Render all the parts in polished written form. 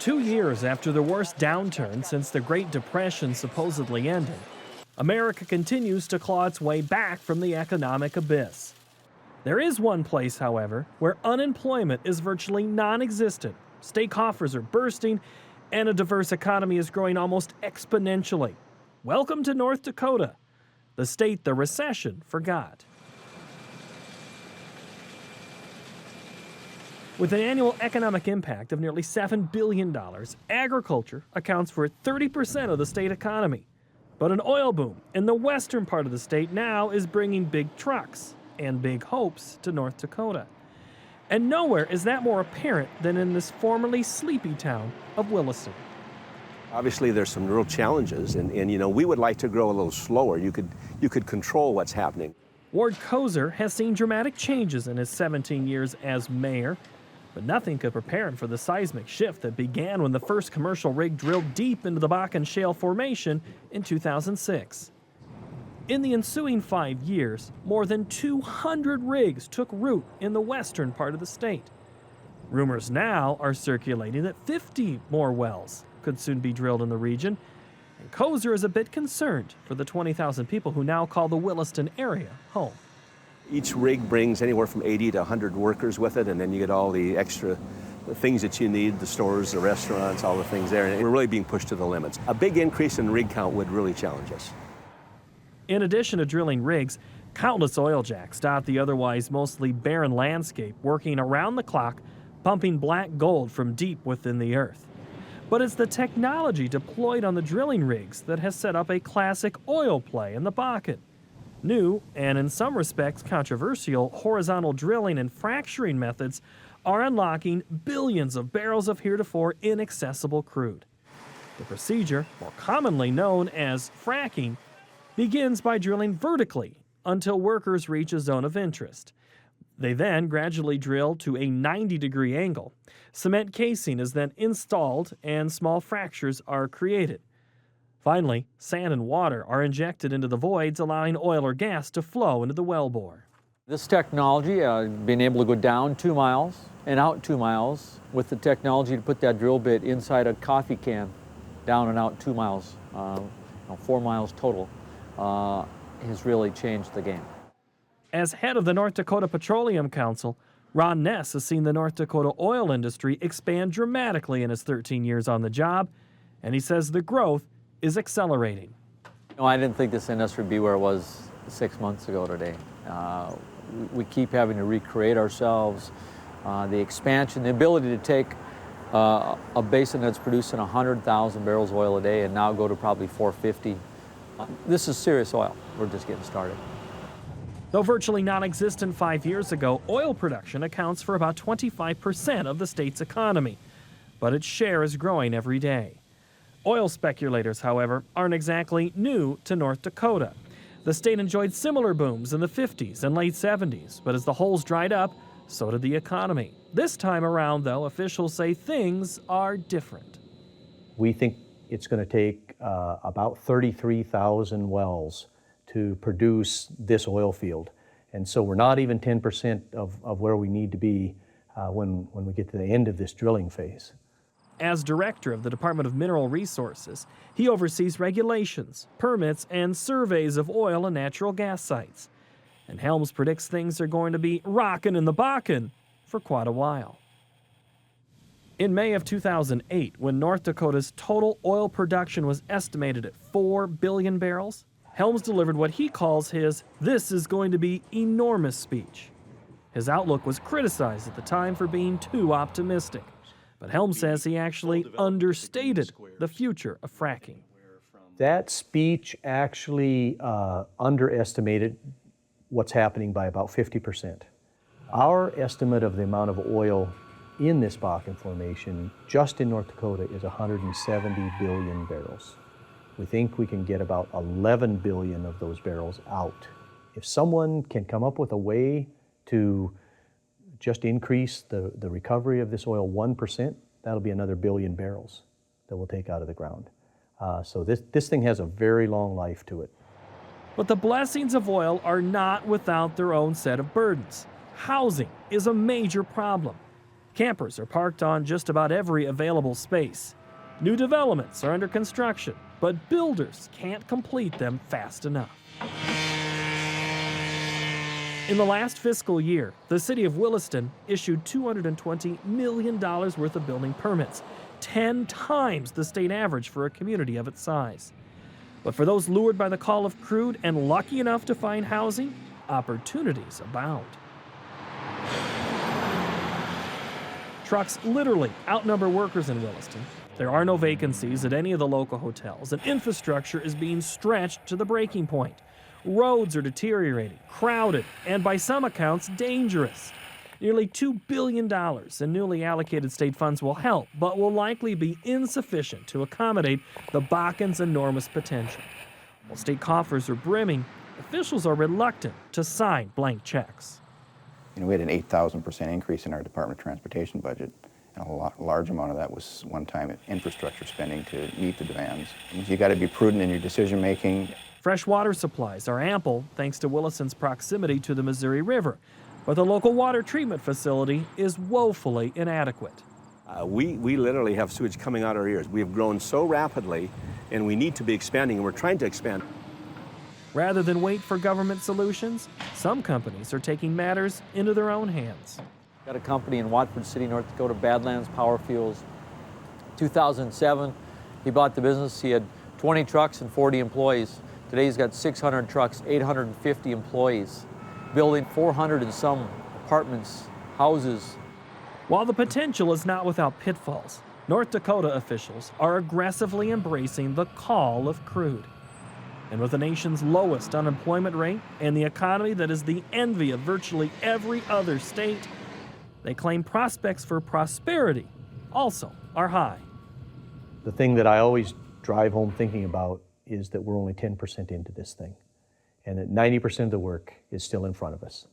2 years after the worst downturn since the Great Depression supposedly ended, America continues to claw its way back from the economic abyss. There is one place, however, where unemployment is virtually non-existent, state coffers are bursting, and a diverse economy is growing almost exponentially. Welcome to North Dakota, the state the recession forgot. With an annual economic impact of nearly $7 billion, agriculture accounts for 30% of the state economy. But an oil boom in the western part of the state now is bringing big trucks and big hopes to North Dakota. And nowhere is that more apparent than in this formerly sleepy town of Williston. Obviously, there's some real challenges, and we would like to grow a little slower. You could control what's happening. Ward Kozer has seen dramatic changes in his 17 years as mayor, but nothing could prepare him for the seismic shift that began when the first commercial rig drilled deep into the Bakken Shale Formation in 2006. In the ensuing 5 years, more than 200 rigs took root in the western part of the state. Rumors now are circulating that 50 more wells could soon be drilled in the region, and Kozer is a bit concerned for the 20,000 people who now call the Williston area home. Each rig brings anywhere from 80 to 100 workers with it, and then you get all the extra things that you need, the stores, the restaurants, all the things there, and we're really being pushed to the limits. A big increase in rig count would really challenge us. In addition to drilling rigs, countless oil jacks dot the otherwise mostly barren landscape, working around the clock, pumping black gold from deep within the earth. But it's the technology deployed on the drilling rigs that has set up a classic oil play in the Bakken. New, and in some respects controversial, horizontal drilling and fracturing methods are unlocking billions of barrels of heretofore inaccessible crude. The procedure, more commonly known as fracking, begins by drilling vertically until workers reach a zone of interest. They then gradually drill to a 90-degree angle. Cement casing is then installed and small fractures are created. Finally, sand and water are injected into the voids, allowing oil or gas to flow into the wellbore. This technology, being able to go down 2 miles and out 2 miles with the technology to put that drill bit inside a coffee can, down and out 2 miles, 4 miles total, has really changed the game. As head of the North Dakota Petroleum Council, Ron Ness has seen the North Dakota oil industry expand dramatically in his 13 years on the job, and he says the growth is accelerating. I didn't think this industry would be where it was 6 months ago today. We keep having to recreate ourselves. The expansion, the ability to take a basin that's producing 100,000 barrels of oil a day and now go to probably 450. This is serious oil. We're just getting started. Though virtually non-existent 5 years ago, oil production accounts for about 25% of the state's economy, but its share is growing every day. Oil speculators, however, aren't exactly new to North Dakota. The state enjoyed similar booms in the 50s and late 70s, but as the holes dried up, so did the economy. This time around, though, officials say things are different. We think it's going to take about 33,000 wells to produce this oil field. And so we're not even 10% of where we need to be when we get to the end of this drilling phase. As director of the Department of Mineral Resources, he oversees regulations, permits, and surveys of oil and natural gas sites. And Helms predicts things are going to be rockin' in the Bakken for quite a while. In May of 2008, when North Dakota's total oil production was estimated at 4 billion barrels, Helms delivered what he calls his "this is going to be enormous" speech. His outlook was criticized at the time for being too optimistic, but Helms says he actually understated the future of fracking. That speech actually underestimated what's happening by about 50%. Our estimate of the amount of oil in this Bakken Formation, just in North Dakota, is 170 billion barrels. We think we can get about 11 billion of those barrels out. If someone can come up with a way to just increase the recovery of this oil 1%, that'll be another billion barrels that we'll take out of the ground. So this thing has a very long life to it. But the blessings of oil are not without their own set of burdens. Housing is a major problem. Campers are parked on just about every available space. New developments are under construction, but builders can't complete them fast enough. In the last fiscal year, the city of Williston issued $220 million worth of building permits, 10 times the state average for a community of its size. But for those lured by the call of crude and lucky enough to find housing, opportunities abound. Trucks literally outnumber workers in Williston. There are no vacancies at any of the local hotels, and infrastructure is being stretched to the breaking point. Roads are deteriorating, crowded, and by some accounts, dangerous. Nearly $2 billion in newly allocated state funds will help, but will likely be insufficient to accommodate the Bakken's enormous potential. While state coffers are brimming, officials are reluctant to sign blank checks. We had an 8,000% increase in our Department of Transportation budget, and a large amount of that was one-time infrastructure spending to meet the demands. You got to be prudent in your decision-making. Fresh water supplies are ample thanks to Williston's proximity to the Missouri River, but the local water treatment facility is woefully inadequate. We literally have sewage coming out our ears. We have grown so rapidly, and we need to be expanding, and we're trying to expand. Rather than wait for government solutions, some companies are taking matters into their own hands. Got a company in Watford City, North Dakota, Badlands Power Fuels. 2007, he bought the business. He had 20 trucks and 40 employees. Today he's got 600 trucks, 850 employees, building 400 and some apartments, houses. While the potential is not without pitfalls, North Dakota officials are aggressively embracing the call of crude. And with the nation's lowest unemployment rate and the economy that is the envy of virtually every other state, they claim prospects for prosperity also are high. The thing that I always drive home thinking about is that we're only 10% into this thing, and that 90% of the work is still in front of us.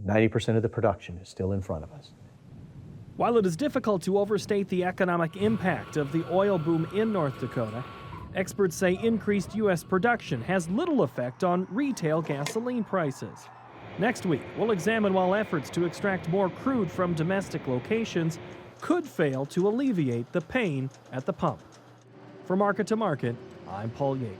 90% of the production is still in front of us. While it is difficult to overstate the economic impact of the oil boom in North Dakota, experts say increased U.S. production has little effect on retail gasoline prices. Next week, we'll examine why efforts to extract more crude from domestic locations could fail to alleviate the pain at the pump. For Market to Market, I'm Paul Yeager.